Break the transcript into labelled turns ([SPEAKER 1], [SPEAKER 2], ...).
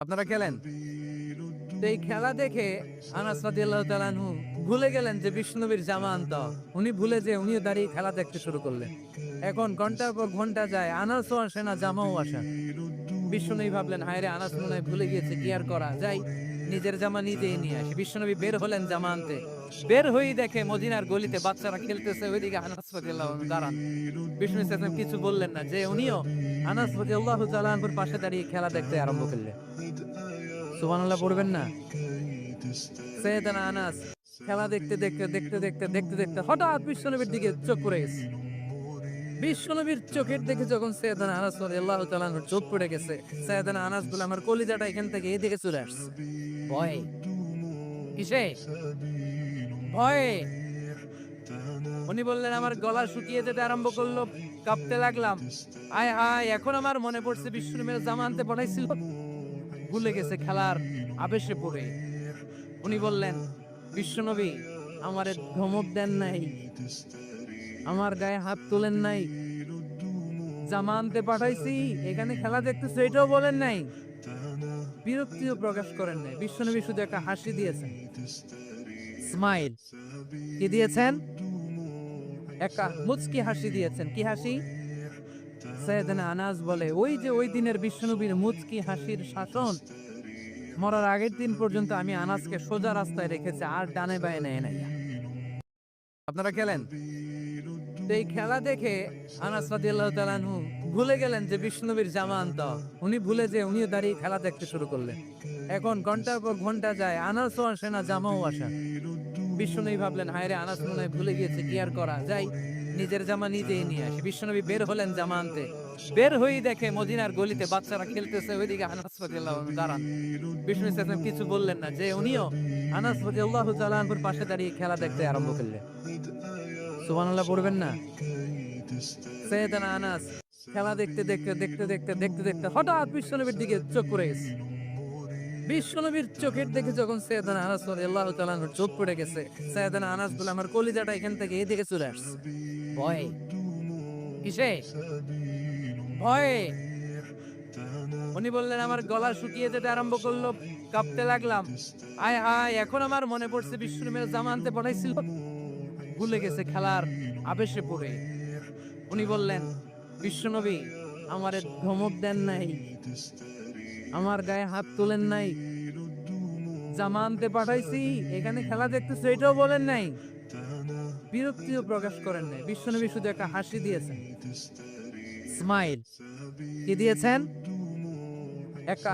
[SPEAKER 1] আপনারা খেলেন? তো এই খেলা দেখে আনাস রাদিয়াল্লাহু তাআলা আনহু ভুলে গেলেন যে বিষ্ণুনবীর জামা আনতে হবে। উনি ভুলে যেয়ে উনিও দাঁড়িয়ে খেলা দেখতে শুরু করলেন। এখন ঘন্টার পর ঘন্টা যায়, আনাসও আসে না, জামাও আসে না। বিশ্বনবী ভাবলেন, হায়রে আনাস মনে হয় ভুলে গিয়েছে, কি আর করা যাই, নিজের জামা নিজেই নিয়ে আসি। বিশ্বনবী বের হলেন জামা আনতে। বের হয়েই দেখে মদিনার গলিতে বাচ্চারা খেলতেছে, ওইদিকে আনাস রাদিয়াল্লাহু আনহু দাঁড়ান। বিষ্ণু সাল্লাল্লাহু আলাইহি ওয়াসাল্লাম কিছু বললেন না, যে উনিও আনাস রাদিয়াল্লাহু তাআলা আনহুর পাশে দাঁড়িয়ে খেলা দেখতে আরম্ভ করলেন। সুবহানাল্লাহ পড়বেন না? সৈয়দনা আনাস খেলা দেখতে হঠাৎ বিশ্বনবীর দিকে চোখ পড়ে গেছে। বিশ্বনবীর চোখের দিকে যখন সৈয়দনা আনাস রাদিয়াল্লাহু তাআলা আনহুর চোখ পড়ে গেছে, সৈয়দনা আনাস বলে, আমার কলিজাটা এখান থেকে এদিকে চলে আসছে ভয়ে। কিসে? ভয়ে। উনি বললেন, আমার গলা শুকিয়ে যেতে আরম্ভ করলো, কাঁপতে লাগলাম। আয় হায়, এখন আমার মনে পড়ছে বিশ্বনবীর জামা আনতে পাঠাইছিল, ভুলে গেছে খেলার আবেশে পড়ে। উনি বললেন, বিশ্বনবী আমারে ধমক দেন নাই, আমার গায়ে হাত তোলেন নাই, জামা আনতে পাঠাইছি, এখানে খেলা দেখতেছে এটাও বলেন নাই, বিরক্তিও প্রকাশ করেন নাই। বিশ্বনবী শুধু একটা হাসি দিয়েছেন, স্মাইল। কি দিয়েছেন? একটা মুচকি হাসি দিয়েছেন। কি হাসি? সৈয়দনা আনাস বলে, ওই যে ওই দিনের বিশ্বনবীর মুচকি হাসির শাসন, মরার আগের দিন পর্যন্ত আমি আনাসকে সোজা রাস্তায় রেখেছি, আর ডানে বায়ে নেয় নাই। আপনারা খেলেন? তো এই খেলা দেখে আনাস রাদিয়াল্লাহু তাআলা আনহু ভুলে গেলেন যে বিষ্ণুনবীর জামা আনতে হবে। উনি ভুলে যেয়ে উনিও দাঁড়িয়ে খেলা দেখতে শুরু করলেন। এখন ঘন্টার পর ঘন্টা যায়, আনাসও আসে না, জামাও আসে না। বিশ্বনবী ভাবলেন, হায়রে আনাস মনে হয় ভুলে গিয়েছে, কি আর করা যাই, নিজের জামা নিজেই নিয়ে আসি। বিশ্বনবী বের হলেন জামা আনতে। বের হয়েই দেখে মদিনার গলিতে বাচ্চারা খেলতেছে, ওইদিকে আনাস রাদিয়াল্লাহু আনহু দাঁড়ান। বিষ্ণু সাল্লাল্লাহু আলাইহি ওয়াসাল্লাম কিছু বললেন না, যে উনিও আনাস রাদিয়াল্লাহু তাআলা আনহুর পাশে দাঁড়িয়ে খেলা দেখতে আরম্ভ করলেন। সুবহানাল্লাহ পড়বেন না? সৈয়দনা আনাস খেলা দেখতে হঠাৎ বিশ্বনবীর দিকে চোখ পড়ে গেছে। বিশ্বনবীর চোখের দিকে যখন সৈয়দনা আনাস রাদিয়াল্লাহু তাআলা আনহুর চোখ পড়ে গেছে, সৈয়দনা আনাস বলে, আমার কলিজাটা এখান থেকে এদিকে চলে আসছে ভয়ে। কিসে? ভয়ে। উনি বললেন, আমার গলা শুকিয়ে যেতে আরম্ভ করলো, কাঁপতে লাগলাম। আয় হায়, এখন আমার মনে পড়ছে বিশ্বনবীর জামা আনতে পাঠাইছিল, ভুলে গেছে খেলার আবেশে পড়ে। উনি বললেন, বিশ্বনবী আমারে ধমক দেন নাই, আমার গায়ে হাত তোলেন নাই, জামা আনতে পাঠাইছি, এখানে খেলা দেখতেছে এটাও বলেন নাই, বিরক্তিও প্রকাশ করেন নাই। বিশ্বনবী শুধু একটা হাসি দিয়েছেন, স্মাইল। কি দিয়েছেন? একটা